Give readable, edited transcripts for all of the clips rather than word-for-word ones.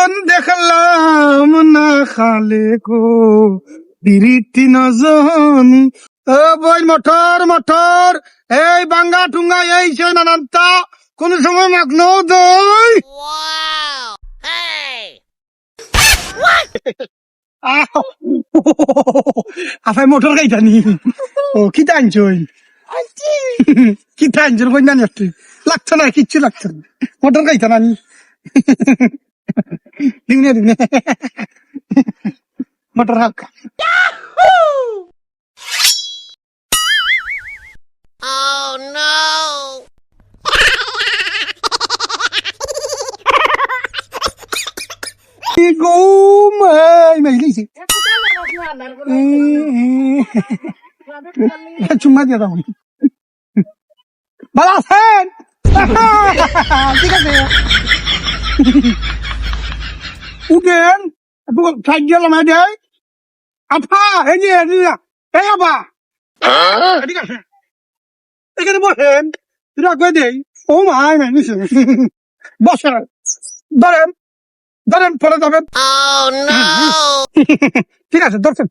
চান দেখলাম না খালে গো বিরিতি নজনী ও বই মটর মটর এই বাঙ্গা টুঙ্গা এই সে নানান্তা কোন সময় মাগন দই আফাই মোটর গাইতানি ও কি টানছই কি টানছর কই না লাগতো না কিচ্ছু লাগতো না মোটর গাইতা নানি দিনে দিনে মোটর হালকা Oh no! ঘুম মেলিছি চুম্মা দিয়ে দাও ভালো আছেন ঠিক আছে উঠেন সাইড গেলাম দেয় আফা এই যে এই আবা ঠিক আছে এখানে বসেন রাখবে দেই ও মাই মেলিছি বসেন ধরেন ধরেন পরে যাবেন Oh no! ঠিক আছে ধরছেন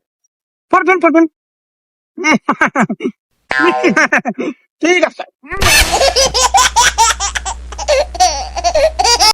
পড়বেন পড়বেন ঠিক আছে